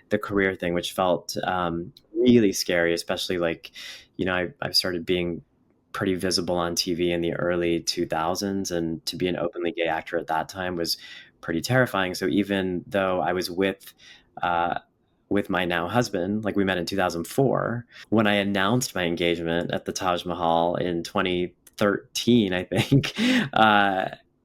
the career thing, which felt really scary, especially like, I started being pretty visible on TV in the early 2000s, and to be an openly gay actor at that time was pretty terrifying. So even though I was with my now husband, like we met in 2004, when I announced my engagement at the Taj Mahal in 2013, I think,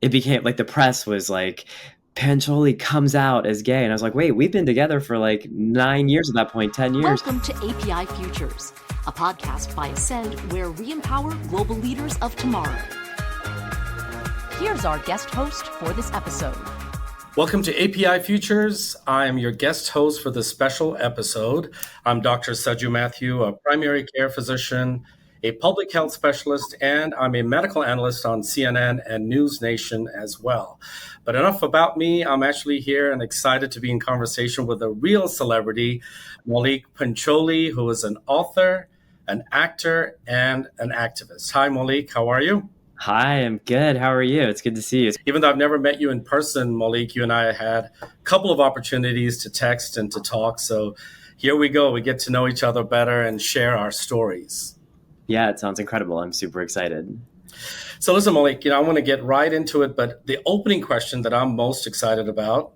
it became like the press was like, Pancholi comes out as gay. And I was like, wait, we've been together for like 9 years at that point, 10 years. Welcome to API Futures, a podcast by Ascend where we empower global leaders of tomorrow. Here's our guest host for this episode. Welcome to API Futures. I am your guest host for this special episode. I'm Dr. Saju Mathew, a primary care physician, a public health specialist, and I'm a medical analyst on CNN and News Nation as well. But enough about me. I'm actually here and excited to be in conversation with a real celebrity, Malik Pancholi, who is an author, an actor, and an activist. Hi, Malik. How are you? Hi, I'm good. How are you? It's good to see you. Even though I've never met you in person, Malik, you and I had a couple of opportunities to text and to talk. So here we go. We get to know each other better and share our stories. Yeah, it sounds incredible. I'm super excited. So listen, Malik, I want to get right into it. But the opening question that I'm most excited about,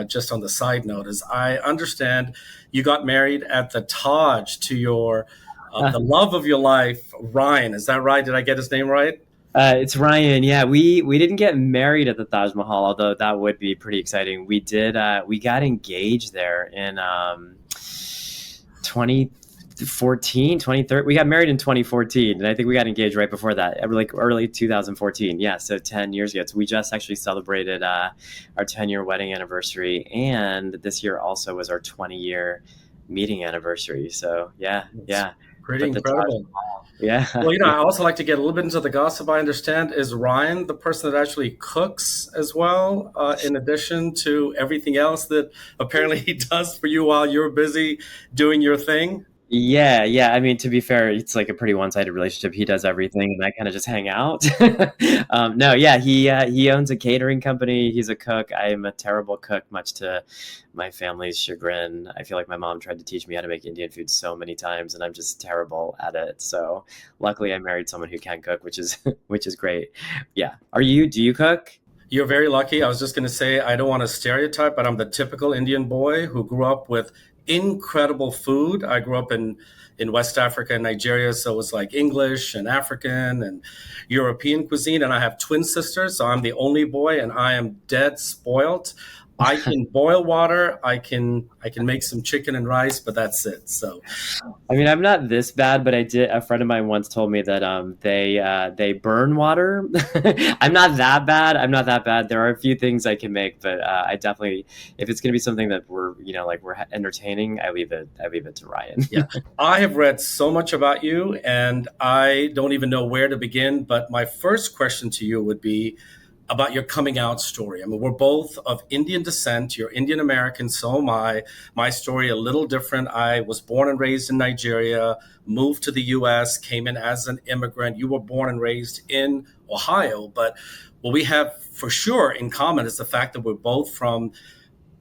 just on the side note, is I understand you got married at the Taj to your the love of your life, Ryan. Is that right? Did I get his name right? It's Ryan. Yeah, we didn't get married at the Taj Mahal, although that would be pretty exciting. We did. We got engaged there in 2014, 2013. We got married in 2014, and I think we got engaged right before that, like early 2014. Yeah, so 10 years ago. So we just actually celebrated our 10-year wedding anniversary, and this year also was our 20-year meeting anniversary. So yeah. Pretty incredible. Yeah. Well, I also like to get a little bit into the gossip. I understand, is Ryan the person that actually cooks as well, in addition to everything else that apparently he does for you while you're busy doing your thing? Yeah. I mean, to be fair, it's like a pretty one-sided relationship. He does everything, and I kind of just hang out. No, yeah, he owns a catering company. He's a cook. I am a terrible cook, much to my family's chagrin. I feel like my mom tried to teach me how to make Indian food so many times, and I'm just terrible at it. So luckily, I married someone who can cook, which is great. Yeah. Do you cook? You're very lucky. I was just going to say, I don't want to stereotype, but I'm the typical Indian boy who grew up with incredible food. I grew up in West Africa and Nigeria, so it was like English and African and European cuisine. And I have twin sisters, so I'm the only boy, and I am dead spoiled. I can boil water. I can make some chicken and rice, but that's it. So, I mean, I'm not this bad, but a friend of mine once told me that they burn water. I'm not that bad. There are a few things I can make, but I definitely, if it's going to be something that we're entertaining, I leave it to Ryan. Yeah, I have read so much about you, and I don't even know where to begin. But my first question to you would be about your coming out story. I mean, we're both of Indian descent. You're Indian American, so am I. My story a little different. I was born and raised in Nigeria, moved to the US, came in as an immigrant. You were born and raised in Ohio. But what we have for sure in common is the fact that we're both from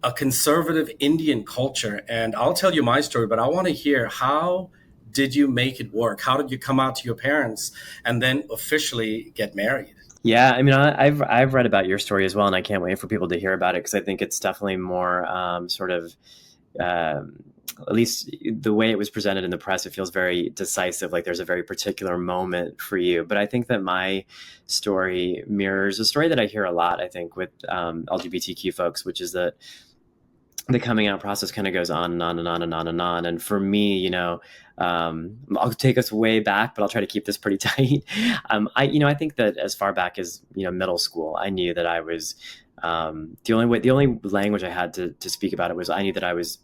a conservative Indian culture. And I'll tell you my story, but I want to hear, how did you make it work? How did you come out to your parents and then officially get married? Yeah, I mean, I've read about your story as well, and I can't wait for people to hear about it, because I think it's definitely more at least the way it was presented in the press, it feels very decisive, like there's a very particular moment for you. But I think that my story mirrors a story that I hear a lot, I think, with LGBTQ folks, which is that the coming out process kind of goes on and on and on and on and on. And for me, I'll take us way back, but I'll try to keep this pretty tight. I think that as far back as, middle school, I knew that I was, the only language I had to speak about it was, I knew that I was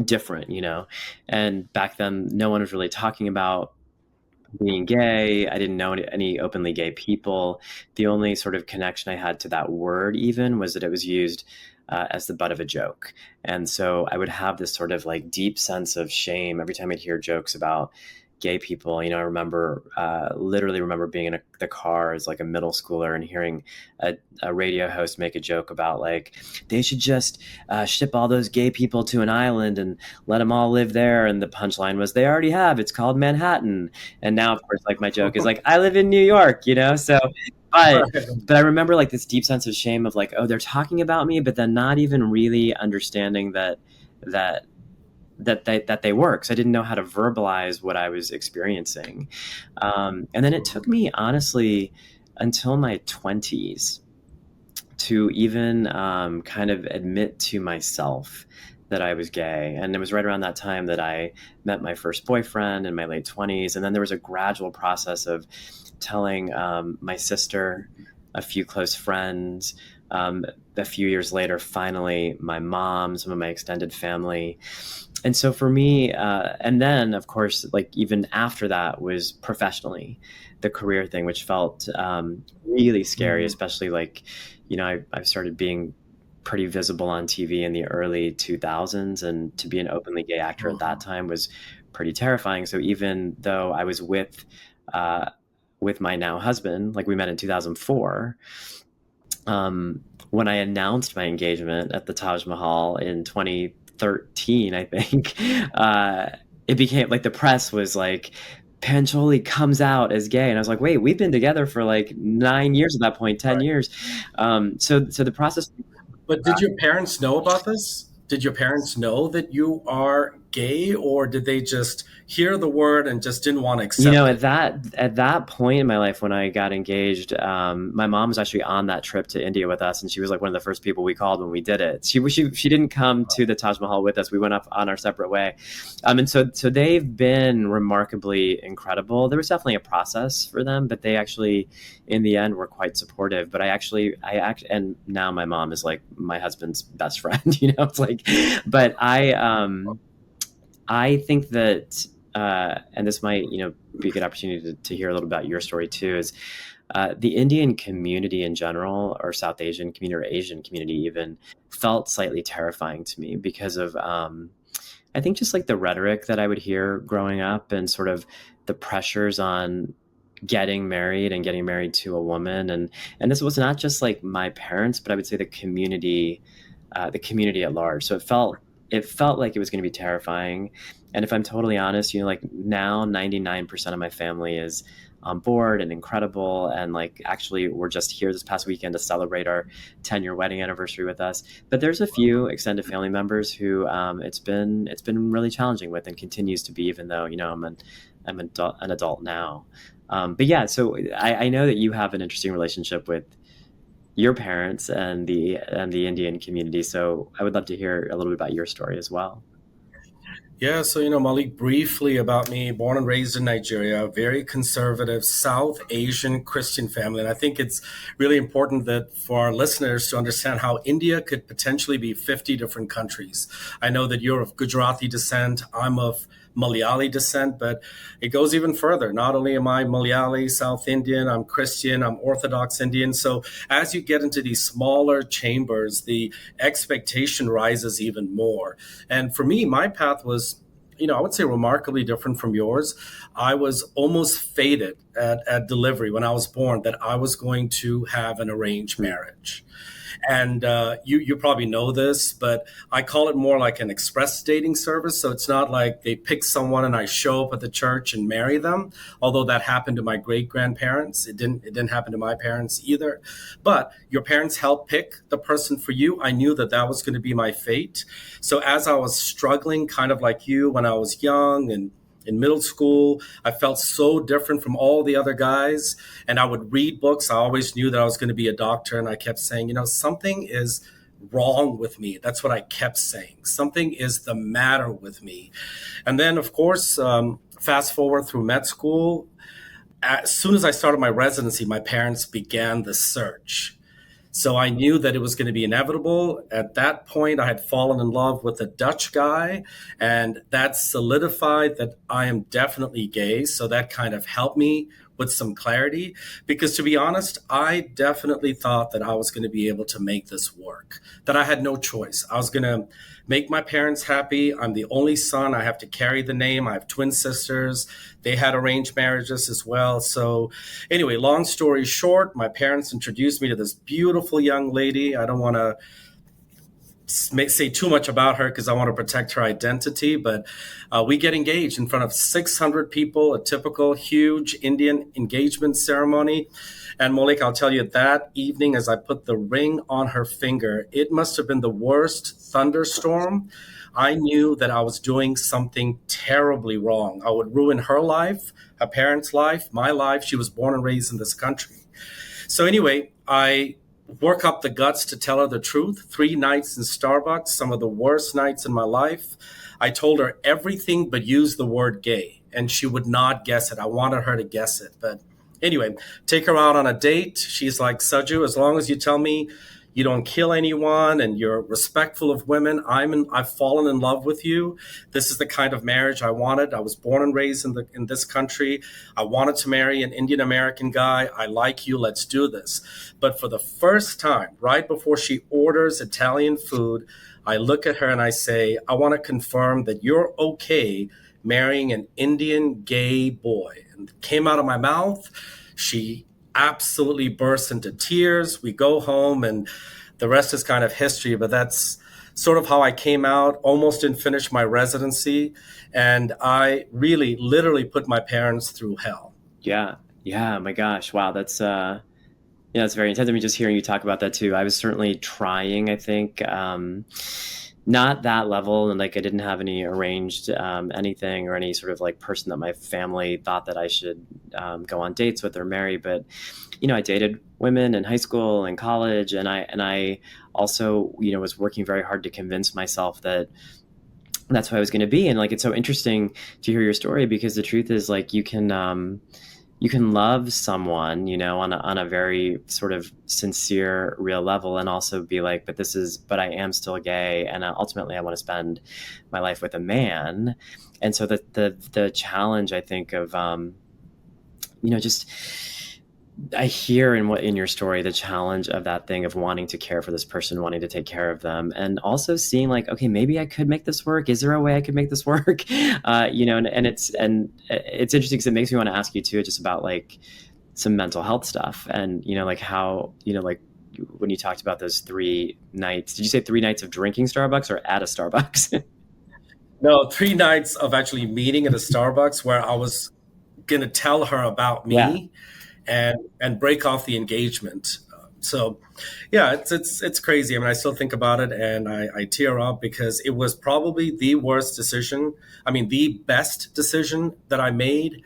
different, and back then no one was really talking about being gay. I didn't know any openly gay people. The only sort of connection I had to that word even was that it was used as the butt of a joke. And so I would have this sort of like deep sense of shame every time I'd hear jokes about gay people. I remember, literally remember being in the car as like a middle schooler and hearing a radio host make a joke about like, they should just ship all those gay people to an island and let them all live there. And the punchline was, they already have, it's called Manhattan. And now, of course, like my joke is like, I live in New York, so, but I remember like this deep sense of shame of like, oh, they're talking about me, but then not even really understanding that they were, because I didn't know how to verbalize what I was experiencing. And then it took me, honestly, until my 20s to even kind of admit to myself that I was gay. And it was right around that time that I met my first boyfriend in my late 20s. And then there was a gradual process of telling my sister, a few close friends, a few years later, finally, my mom, some of my extended family. And so for me, and then, of course, like even after that was professionally the career thing, which felt really scary, especially like, I started being pretty visible on TV in the early 2000s, and to be an openly gay actor at that time was pretty terrifying. So even though I was with my now husband, like we met in 2004, when I announced my engagement at the Taj Mahal in 2013, I think, it became like the press was like, Pancholi comes out as gay. And I was like, wait, we've been together for like 9 years at that point, 10 years. So the process. But did your parents know about this? Did your parents know that you are gay, or did they just hear the word and just didn't want to accept it? At that point in my life when I got engaged, my mom was actually on that trip to India with us, and she was like one of the first people we called when we did it. She didn't come to the Taj Mahal with us. We went up on our separate way. And so they've been remarkably incredible. There was definitely a process for them, but they actually, in the end, were quite supportive. But and now my mom is like my husband's best friend, it's like, but I think that, and this might, be a good opportunity to hear a little about your story too, is the Indian community in general, or South Asian community, or Asian community even, felt slightly terrifying to me because of, I think, just like the rhetoric that I would hear growing up, and sort of the pressures on getting married to a woman. And this was not just like my parents, but I would say the community at large. So it felt like it was going to be terrifying. And if I'm totally honest, like now 99% of my family is on board and incredible. And like, actually, we're just here this past weekend to celebrate our 10-year wedding anniversary with us. But there's a few extended family members who it's been really challenging with, and continues to be, even though, I'm an adult now. But yeah, so I know that you have an interesting relationship with your parents and the Indian community. So I would love to hear a little bit about your story as well. Yeah, so, Malik, briefly about me, born and raised in Nigeria, very conservative South Asian Christian family. And I think it's really important that for our listeners to understand how India could potentially be 50 different countries. I know that you're of Gujarati descent. I'm of Malayali descent, but it goes even further. Not only am I Malayali, South Indian, I'm Christian, I'm Orthodox Indian. So as you get into these smaller chambers, the expectation rises even more. And for me, my path was, I would say remarkably different from yours. I was almost fated at delivery when I was born that I was going to have an arranged marriage. And you probably know this, but I call it more like an express dating service. So it's not like they pick someone and I show up at the church and marry them. Although that happened to my great grandparents, it didn't happen to my parents either. But your parents helped pick the person for you. I knew that was going to be my fate. So as I was struggling, kind of like you, when I was young and in middle school, I felt so different from all the other guys. And I would read books. I always knew that I was going to be a doctor. And I kept saying, something is wrong with me. That's what I kept saying. Something is the matter with me. And then, of course, fast forward through med school. As soon as I started my residency, my parents began the search. So I knew that it was going to be inevitable. At that point, I had fallen in love with a Dutch guy, and that solidified that I am definitely gay. So that kind of helped me with some clarity, because to be honest, I definitely thought that I was going to be able to make this work, that I had no choice. I was going to make my parents happy. I'm the only son. I have to carry the name. I have twin sisters. They had arranged marriages as well. So anyway, long story short, my parents introduced me to this beautiful young lady. I don't want to say too much about her because I want to protect her identity, but we get engaged in front of 600 people, a typical huge Indian engagement ceremony. And Maulik, I'll tell you, that evening as I put the ring on her finger, it must have been the worst thunderstorm. I knew that I was doing something terribly wrong. I would ruin her life, her parents' life, my life. She was born and raised in this country. So anyway, I work up the guts to tell her the truth. 3 nights in Starbucks, some of the worst nights in my life. I told her everything but use the word gay, and she would not guess it. I wanted her to guess it. But anyway, take her out on a date. She's like, Saju, as long as you tell me you don't kill anyone and you're respectful of women, I've fallen in love with you. This is the kind of marriage I wanted. I was born and raised in this country. I wanted to marry an Indian American guy. I like you. Let's do this. But for the first time, right before she orders Italian food, I look at her and I say, I want to confirm that you're okay marrying an Indian gay boy. And it came out of my mouth. She absolutely burst into tears. We go home and the rest is kind of history, but that's sort of how I came out. Almost didn't finish my residency. And I really literally put my parents through hell. Yeah. Yeah. My gosh. Wow. That's, it's very intense. I mean, just hearing you talk about that too. I was certainly trying, I think, not that level. And like, I didn't have any arranged anything or any sort of like person that my family thought that I should go on dates with or marry. But, I dated women in high school and college. And I also, was working very hard to convince myself that that's who I was going to be. And like, it's so interesting to hear your story because the truth is like, you can love someone, on a very sort of sincere, real level, and also be like, but I am still gay, and ultimately I want to spend my life with a man. And so the challenge, I think, of just I hear in your story the challenge of that thing of wanting to care for this person, wanting to take care of them, and also seeing like, okay, maybe I could make this work. Is there a way I could make this work? And it's interesting because it makes me want to ask you too, just about like some mental health stuff, and like how like when you talked about those 3 nights, did you say 3 nights of drinking Starbucks or at a Starbucks? No, 3 nights of actually meeting at a Starbucks where I was gonna tell her about me. Yeah. And break off the engagement. So yeah, it's crazy. I mean, I still think about it and I tear up because it was probably the worst decision. I mean, the best decision that I made,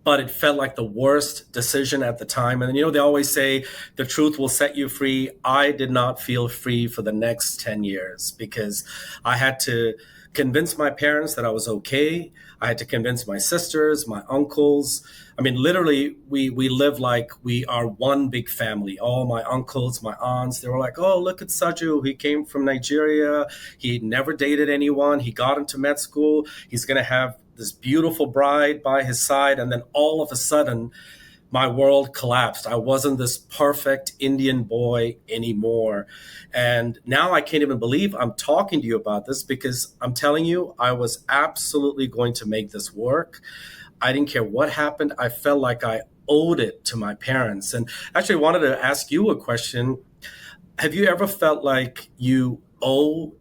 but it felt like the worst decision at the time. And they always say the truth will set you free. I did not feel free for the next 10 years because I had to convince my parents that I was okay. I had to convince my sisters, my uncles. I mean, literally, we live like we are one big family. All my uncles, my aunts, they were like, oh, look at Saju. He came from Nigeria. He never dated anyone. He got into med school. He's going to have this beautiful bride by his side. And then all of a sudden, my world collapsed. I wasn't this perfect Indian boy anymore. And now I can't even believe I'm talking to you about this because I'm telling you, I was absolutely going to make this work. I didn't care what happened. I felt like I owed it to my parents. And actually I wanted to ask you a question. Have you ever felt like you owe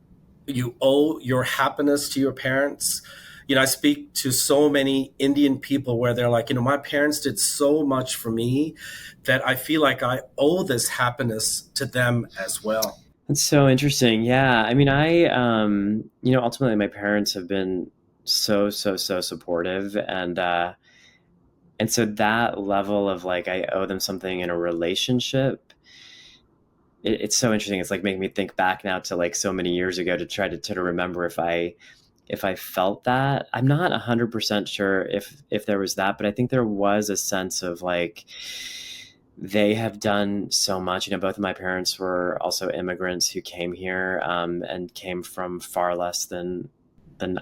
your happiness to your parents? I speak to so many Indian people where they're like, my parents did so much for me that I feel like I owe this happiness to them as well. That's so interesting. Yeah. I mean, ultimately my parents have been so supportive. And so that level of like, I owe them something in a relationship, it's so interesting. It's like making me think back now to like so many years ago to try to remember if I felt that. I'm not 100% sure if there was that, but I think there was a sense of like, they have done so much. Both of my parents were also immigrants who came here and came from far less than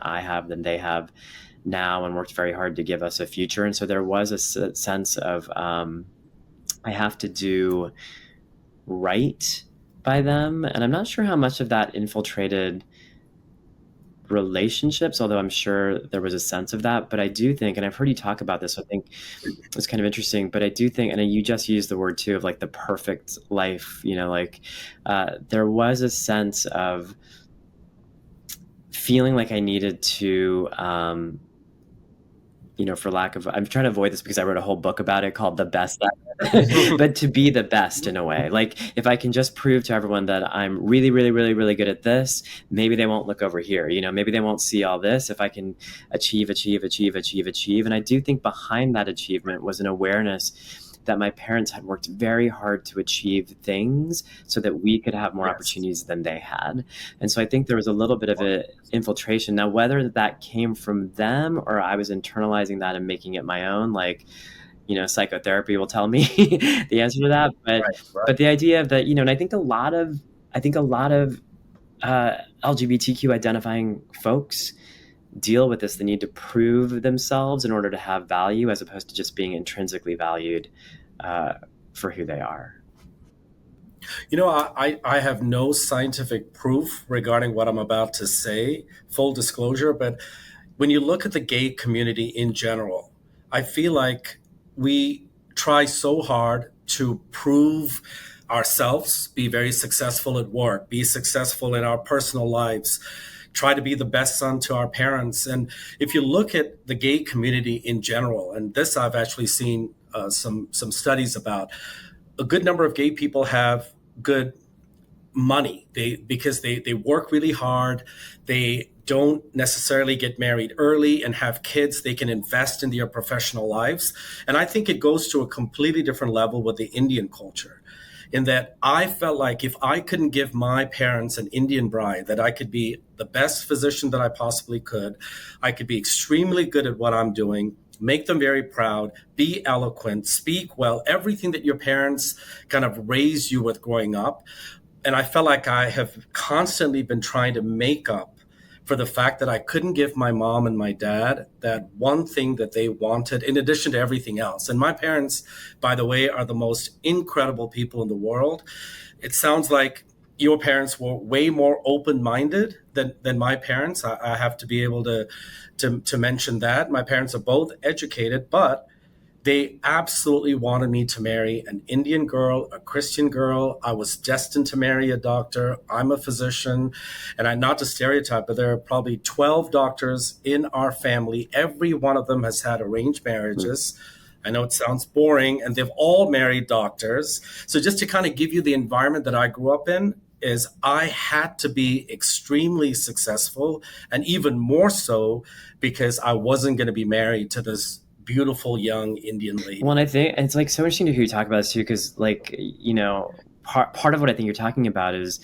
I have, than they have. now and worked very hard to give us a future. And so there was a sense of I have to do right by them. And I'm not sure how much of that infiltrated relationships, although I'm sure there was a sense of that. But I do think, and I've heard you talk about this, so I think it's kind of interesting, but I do think, and you just used the word too, of like the perfect life, like there was a sense of feeling like I needed to, for lack of, I'm trying to avoid this because I wrote a whole book about it called The Best That, but to be the best in a way. Like if I can just prove to everyone that I'm really, really, really, really good at this, maybe they won't look over here, maybe they won't see all this. If I can achieve. And I do think behind that achievement was an awareness that my parents had worked very hard to achieve things so that we could have more opportunities than they had. And so I think there was a little bit of an infiltration. Now, whether that came from them or I was internalizing that and making it my own, like, psychotherapy will tell me the answer to that. But the idea of that, and I think a lot of LGBTQ identifying folks deal with this, the need to prove themselves in order to have value, as opposed to just being intrinsically valued for who they are. I have no scientific proof regarding what I'm about to say, full disclosure, but when you look at the gay community in general, I feel like we try so hard to prove ourselves, be very successful at work, be successful in our personal lives, try to be the best son to our parents. And if you look at the gay community in general, and this I've actually seen some studies about, a good number of gay people have good money because they work really hard. They don't necessarily get married early and have kids. They can invest in their professional lives. And I think it goes to a completely different level with the Indian culture, in that I felt like if I couldn't give my parents an Indian bride, that I could be the best physician that I possibly could. I could be extremely good at what I'm doing, make them very proud, be eloquent, speak well, everything that your parents kind of raised you with growing up. And I felt like I have constantly been trying to make up for the fact that I couldn't give my mom and my dad that one thing that they wanted in addition to everything else. And my parents, by the way, are the most incredible people in the world. It sounds like your parents were way more open-minded than my parents. I have to be able to mention that. My parents are both educated, but they absolutely wanted me to marry an Indian girl, a Christian girl. I was destined to marry a doctor. I'm a physician. And not to stereotype, but there are probably 12 doctors in our family. Every one of them has had arranged marriages. I know it sounds boring, and they've all married doctors. So just to kind of give you the environment that I grew up in, is I had to be extremely successful, and even more so because I wasn't going to be married to this beautiful young Indian lady. Well, and I think it's like so interesting to hear you talk about this too, because part of what I think you're talking about is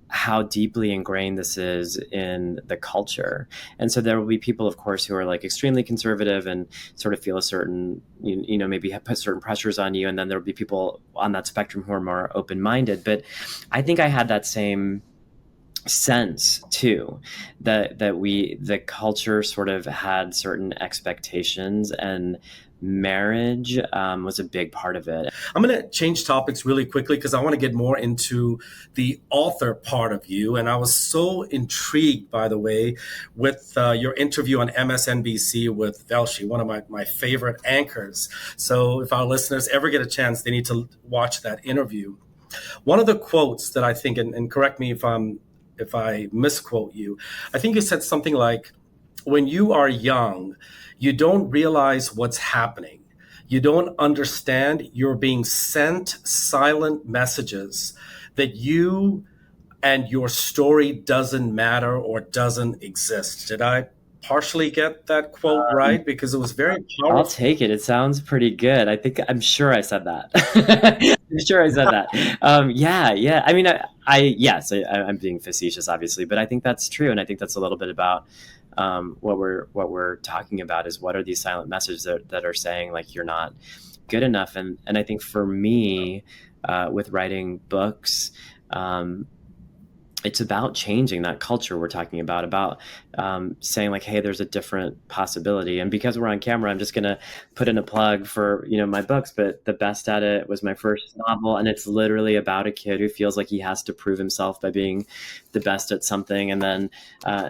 how deeply ingrained this is in the culture. And so there will be people, of course, who are like extremely conservative and sort of feel a certain, maybe have put certain pressures on you. And then there'll be people on that spectrum who are more open-minded. But I think I had that same sense too, that the culture sort of had certain expectations, and marriage was a big part of it. I'm going to change topics really quickly because I want to get more into the author part of you. And I was so intrigued, by the way, with your interview on MSNBC with Velshi, one of my favorite anchors. So if our listeners ever get a chance, they need to watch that interview. One of the quotes that I think, and correct me if I misquote you, I think you said something like, when you are young, you don't realize what's happening. You don't understand you're being sent silent messages that you and your story doesn't matter or doesn't exist. Did I partially get that quote right? Because it was very powerful. I'll take it. It sounds pretty good. I'm sure I said that. I'm sure I said that. Yeah. I mean, I'm being facetious, obviously, but I think that's true. And I think that's a little bit about what we're talking about, is what are these silent messages that are saying like you're not good enough. And I think for me, with writing books, it's about changing that culture we're talking about saying like, hey, there's a different possibility. And because we're on camera, I'm just going to put in a plug for, my books, but The Best at It was my first novel. And it's literally about a kid who feels like he has to prove himself by being the best at something. And then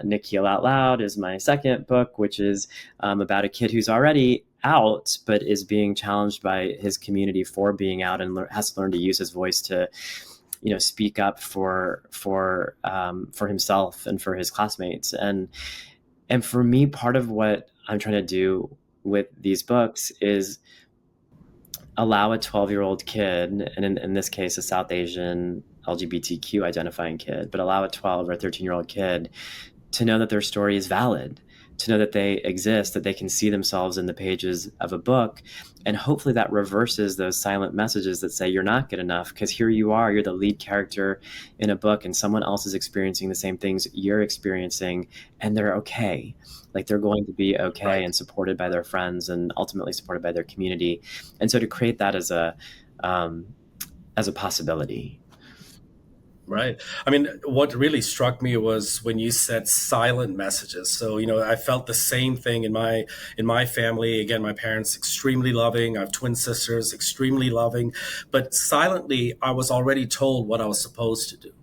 Nikhil Out Loud is my second book, which is about a kid who's already out, but is being challenged by his community for being out and has to learn to use his voice to speak up for himself and for his classmates. And for me, part of what I'm trying to do with these books is allow a 12-year-old kid, and in this case, a South Asian LGBTQ identifying kid, but allow a 12 or 13-year-old kid to know that their story is valid, to know that they exist, that they can see themselves in the pages of a book. And hopefully that reverses those silent messages that say you're not good enough, because here you are, you're the lead character in a book and someone else is experiencing the same things you're experiencing, and they're okay. Like, they're going to be okay, right, and supported by their friends and ultimately supported by their community. And so to create that as a possibility. Right. I mean, what really struck me was when you said silent messages. So, I felt the same thing in my family. Again, my parents extremely loving. I have twin sisters, extremely loving. But silently, I was already told what I was supposed to do.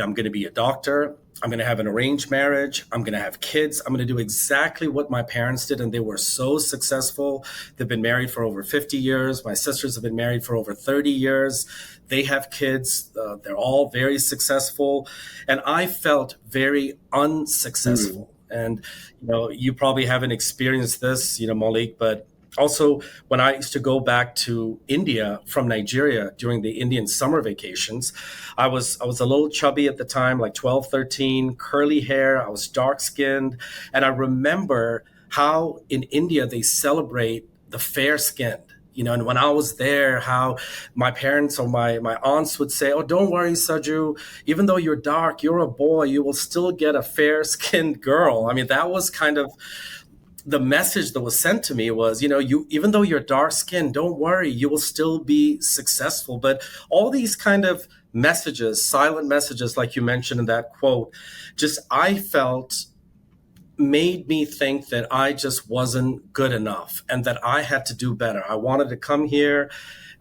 I'm going to be a doctor. I'm going to have an arranged marriage. I'm going to have kids. I'm going to do exactly what my parents did. And they were so successful. They've been married for over 50 years. My sisters have been married for over 30 years. They have kids. They're all very successful. And I felt very unsuccessful. And, you probably haven't experienced this, Maulik, but also, when I used to go back to India from Nigeria during the Indian summer vacations, I was a little chubby at the time, like 12, 13, curly hair. I was dark skinned. And I remember how in India they celebrate the fair skinned. And when I was there, how my parents or my aunts would say, oh, don't worry, Saju, even though you're dark, you're a boy, you will still get a fair skinned girl. I mean, that was kind of the message that was sent to me was, you, even though you're dark skinned, don't worry, you will still be successful. But all these kind of messages, silent messages, like you mentioned in that quote, just I felt made me think that I just wasn't good enough and that I had to do better. I wanted to come here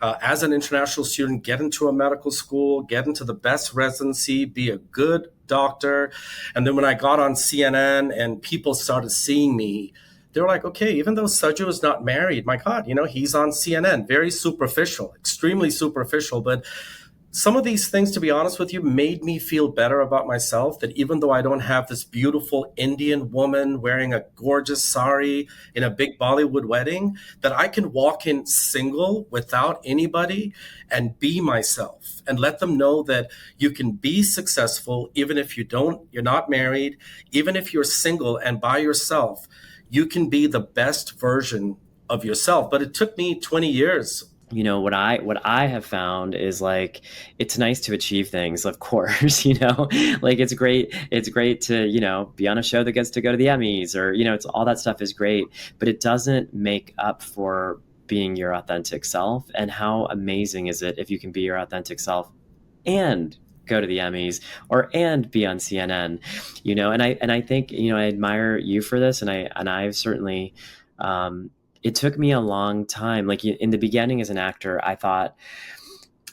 as an international student, get into a medical school, get into the best residency, be a good doctor. And then when I got on CNN and people started seeing me, they were like, okay, even though Saju is not married, my God, he's on CNN, very superficial, extremely superficial. But some of these things, to be honest with you, made me feel better about myself, that even though I don't have this beautiful Indian woman wearing a gorgeous sari in a big Bollywood wedding, that I can walk in single without anybody and be myself and let them know that you can be successful even if you're not married, even if you're single and by yourself. You can be the best version of yourself. But it took me 20 years. What I have found is, like, it's nice to achieve things, of course, like it's great to, be on a show that gets to go to the Emmys, or, it's all that stuff is great, but it doesn't make up for being your authentic self. And how amazing is it if you can be your authentic self and go to the Emmys and be on CNN, and I think, I admire you for this. And I've certainly, it took me a long time. Like, in the beginning as an actor, I thought,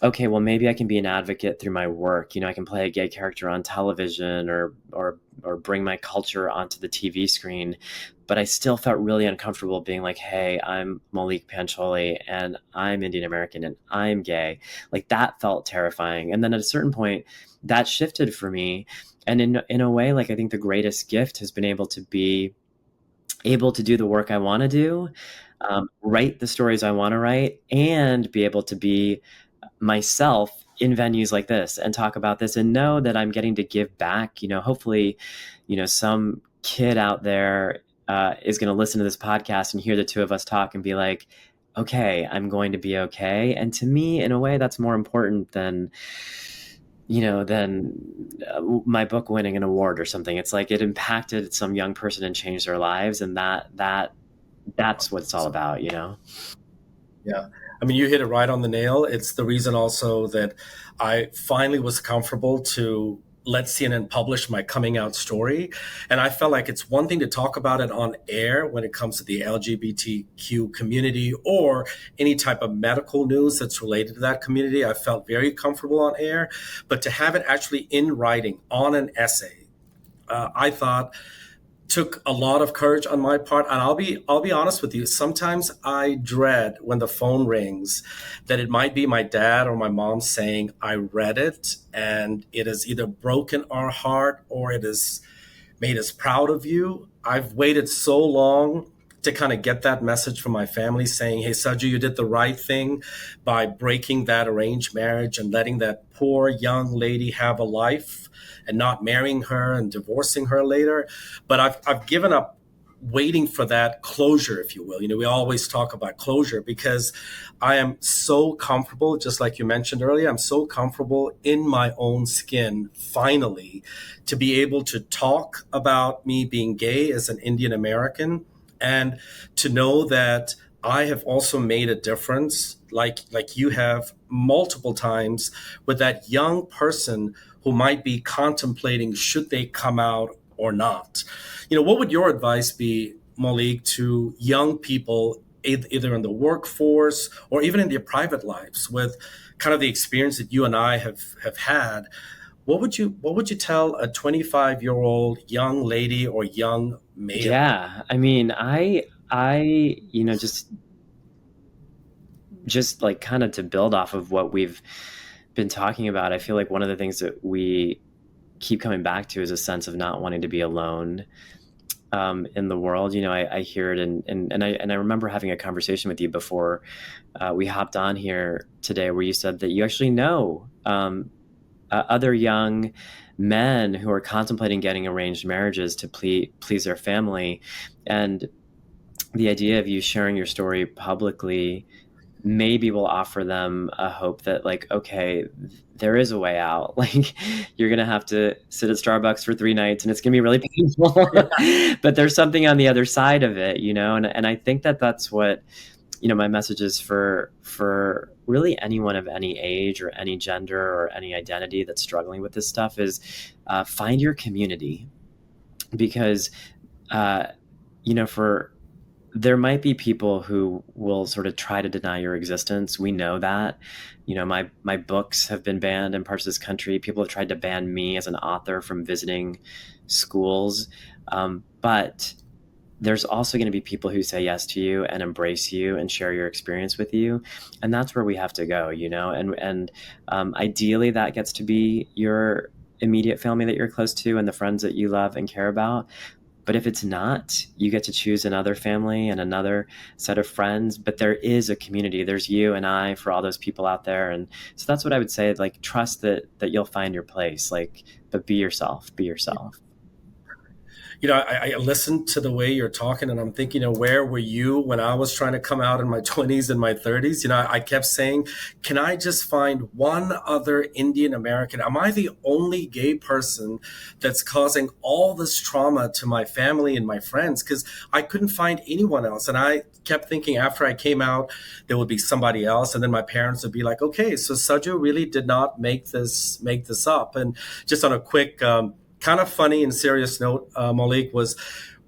okay, well, maybe I can be an advocate through my work. I can play a gay character on television or bring my culture onto the TV screen. But I still felt really uncomfortable being like, hey, I'm Malik Pancholi and I'm Indian American and I'm gay. Like, that felt terrifying. And then at a certain point, that shifted for me. And in a way, like, I think the greatest gift has been able to do the work I want to do, write the stories I want to write, and be able to be myself in venues like this and talk about this and know that I'm getting to give back. Hopefully, some kid out there is going to listen to this podcast and hear the two of us talk and be like, okay, I'm going to be okay. And to me, in a way, that's more important than my book winning an award or something. It's like it impacted some young person and changed their lives. And that's what it's all about, Yeah. I mean, you hit it right on the nail. It's the reason also that I finally was comfortable to let CNN publish my coming out story. And I felt like it's one thing to talk about it on air when it comes to the LGBTQ community or any type of medical news that's related to that community. I felt very comfortable on air, but to have it actually in writing on an essay, I thought took a lot of courage on my part. And I'll be honest with you. Sometimes I dread when the phone rings that it might be my dad or my mom saying, I read it and it has either broken our heart or it has made us proud of you. I've waited so long to kind of get that message from my family saying, hey, Saju, you did the right thing by breaking that arranged marriage and letting that poor young lady have a life and not marrying her and divorcing her later. But I've given up waiting for that closure, if you will. We always talk about closure because I am so comfortable, just like you mentioned earlier, I'm so comfortable in my own skin, finally, to be able to talk about me being gay as an Indian American and to know that I have also made a difference, like you have multiple times, with that young person who might be contemplating should they come out or not. What would your advice be, Maulik, to young people, either in the workforce or even in their private lives, with kind of the experience that you and I have had? What would you tell a 25-year-old young lady or young male? Yeah, I mean, I just like kind of to build off of what we've been talking about, I feel like one of the things that we keep coming back to is a sense of not wanting to be alone in the world. I hear it and I remember having a conversation with you before we hopped on here today where you said that you actually know other young men who are contemplating getting arranged marriages to please their family. And the idea of you sharing your story publicly maybe will offer them a hope that, like, okay, there is a way out. Like, you're going to have to sit at Starbucks for 3 nights and it's going to be really painful, but there's something on the other side of it, and I think that that's what, my message is for really anyone of any age or any gender or any identity that's struggling with this stuff is find your community, because, there might be people who will sort of try to deny your existence. We know that. My books have been banned in parts of this country. People have tried to ban me as an author from visiting schools. But there's also going to be people who say yes to you and embrace you and share your experience with you. And that's where we have to go, and ideally that gets to be your immediate family that you're close to and the friends that you love and care about. But if it's not, you get to choose another family and another set of friends. But there is a community. There's you and I for all those people out there. And so that's what I would say, like, trust that you'll find your place, but be yourself. I listened to the way you're talking and I'm thinking, where were you when I was trying to come out in my 20s and my 30s? I kept saying, can I just find one other Indian American? Am I the only gay person that's causing all this trauma to my family and my friends? Because I couldn't find anyone else. And I kept thinking after I came out, there would be somebody else. And then my parents would be like, okay, so Saju really did not make this up. And just on a quick, kind of funny and serious note, Maulik, was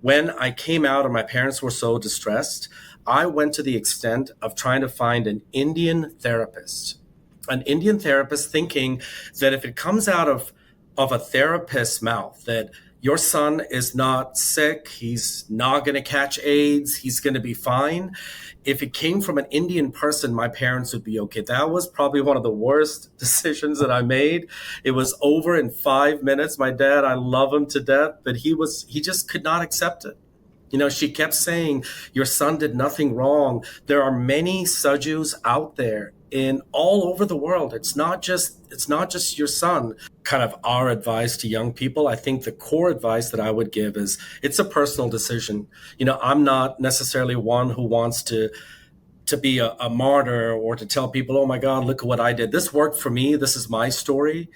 when I came out and my parents were so distressed, I went to the extent of trying to find an Indian therapist thinking that if it comes out of a therapist's mouth that your son is not sick, he's not going to catch AIDS, he's going to be fine. If it came from an Indian person, my parents would be okay. That was probably one of the worst decisions that I made. It was over in 5 minutes. My dad, I love him to death, but he just could not accept it. She kept saying, your son did nothing wrong. There are many Sajus out there in all over the world. It's not just your son. Kind of our advice to young people, I think the core advice that I would give is it's a personal decision. I'm not necessarily one who wants to be a martyr or to tell people, oh my God, look at what I did. This worked for me. This is my story.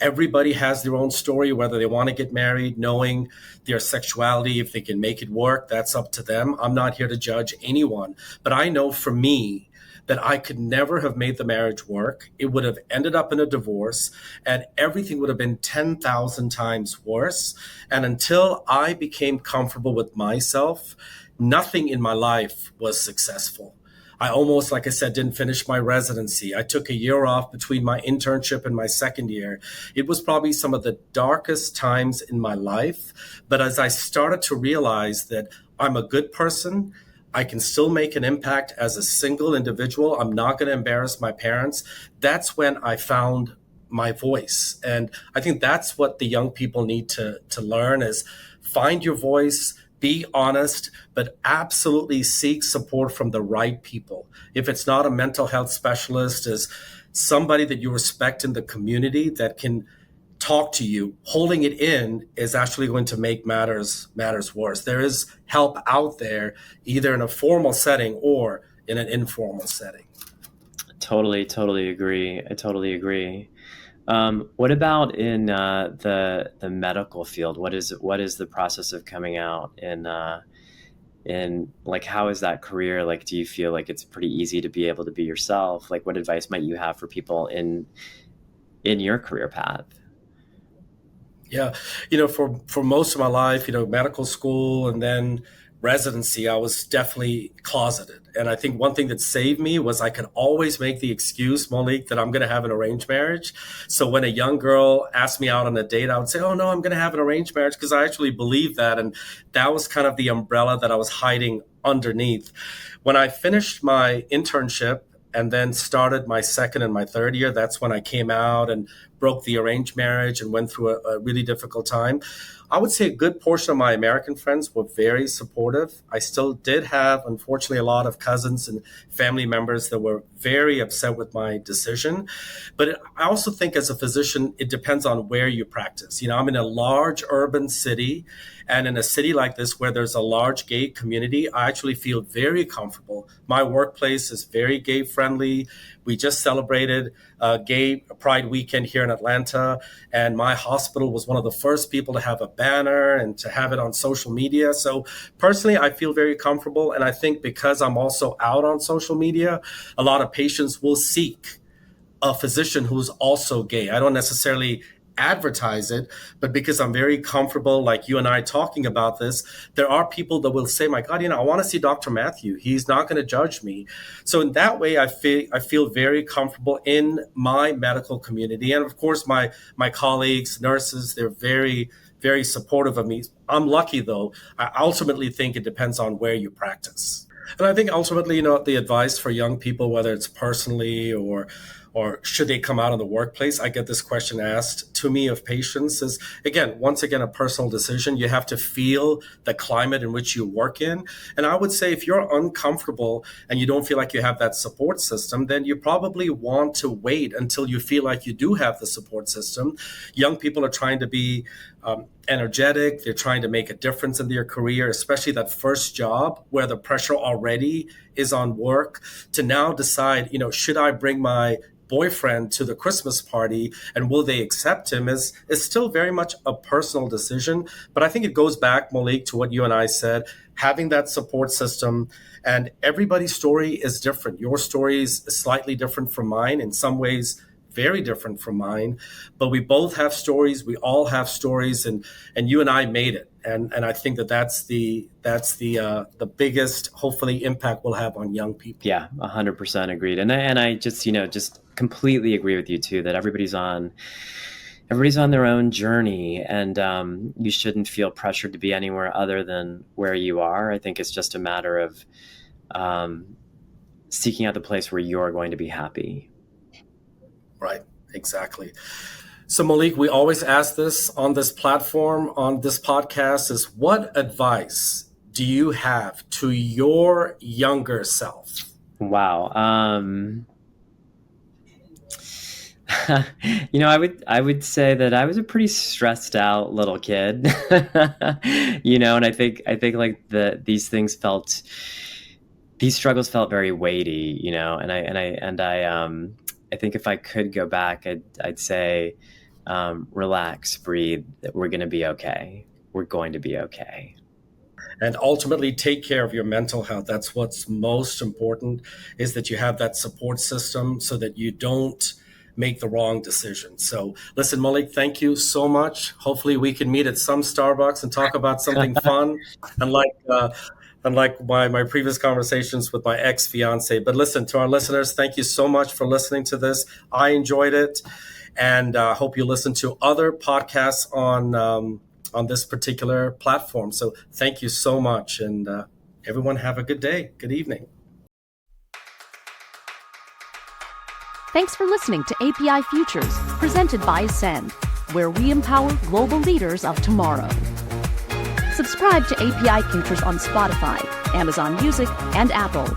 Everybody has their own story, whether they want to get married, knowing their sexuality, if they can make it work, that's up to them. I'm not here to judge anyone. But I know for me that I could never have made the marriage work. It would have ended up in a divorce, and everything would have been 10,000 times worse. And until I became comfortable with myself, nothing in my life was successful. I almost, like I said, didn't finish my residency. I took a year off between my internship and my second year. It was probably some of the darkest times in my life. But as I started to realize that I'm a good person, I can still make an impact as a single individual, I'm not going to embarrass my parents, that's when I found my voice. And I think that's what the young people need to learn is find your voice, be honest, but absolutely seek support from the right people. If it's not a mental health specialist, is somebody that you respect in the community that can talk to you. Holding it in is actually going to make matters worse. There is help out there, either in a formal setting or in an informal setting. Totally agree. I totally agree. What about in the medical field? What is the process of coming out in like, how is that career? Like, do you feel like it's pretty easy to be able to be yourself? Like, what advice might you have for people in your career path? Yeah, for most of my life, medical school and then residency, I was definitely closeted. And I think one thing that saved me was I could always make the excuse, Malik, that I'm going to have an arranged marriage. So when a young girl asked me out on a date, I would say, oh, no, I'm going to have an arranged marriage, because I actually believe that. And that was kind of the umbrella that I was hiding underneath. When I finished my internship and then started my second and my third year, that's when I came out and broke the arranged marriage and went through a really difficult time. I would say a good portion of my American friends were very supportive. I still did have, unfortunately, a lot of cousins and family members that were very upset with my decision. But I also think as a physician, it depends on where you practice. I'm in a large urban city, and in a city like this where there's a large gay community, I actually feel very comfortable. My workplace is very gay friendly. We just celebrated Gay Pride Weekend here in Atlanta, and my hospital was one of the first people to have a banner and to have it on social media. So personally, I feel very comfortable. And I think because I'm also out on social media, a lot of patients will seek a physician who's also gay. I don't necessarily advertise it, but because I'm very comfortable, like you and I talking about this, there are people that will say, my God, I want to see Dr. Mathew. He's not going to judge me. So in that way, I feel very comfortable in my medical community. And of course, my colleagues, nurses, they're very, very supportive of me. I'm lucky, though. I ultimately think it depends on where you practice. And I think ultimately, the advice for young people, whether it's personally or should they come out in the workplace? I get this question asked to me of patients is, once again, a personal decision. You have to feel the climate in which you work in. And I would say if you're uncomfortable and you don't feel like you have that support system, then you probably want to wait until you feel like you do have the support system. Young people are trying to be energetic. They're trying to make a difference in their career, especially that first job where the pressure already is on work, to now decide, should I bring my boyfriend to the Christmas party and will they accept him is still very much a personal decision. But I think it goes back, Malik, to what you and I said, having that support system. And everybody's story is different. Your story is slightly different from mine, in some ways very different from mine, but we both have stories. We all have stories, and you and I made it. And I think that's the biggest, hopefully, impact we'll have on young people. Yeah, 100% agreed. And I just just completely agree with you too, that everybody's on their own journey, and you shouldn't feel pressured to be anywhere other than where you are. I think it's just a matter of seeking out the place where you're going to be happy. Right, exactly. So Malik, we always ask this on this platform, on this podcast, is what advice do you have to your younger self? Wow. I would say that I was a pretty stressed out little kid, and I think like these struggles felt very weighty, and I think if I could go back, I'd say, relax, breathe, we're going to be okay. We're going to be okay. And ultimately take care of your mental health. That's what's most important, is that you have that support system so that you don't make the wrong decision. So listen, Maulik, thank you so much. Hopefully we can meet at some Starbucks and talk about something fun, unlike my previous conversations with my ex-fiance. But listen, to our listeners, thank you so much for listening to this. I enjoyed it, and hope you listen to other podcasts on this particular platform. So thank you so much, and everyone have a good day. Good evening. Thanks for listening to API Futures, presented by Ascend, where we empower global leaders of tomorrow. Subscribe to API Futures on Spotify, Amazon Music, and Apple.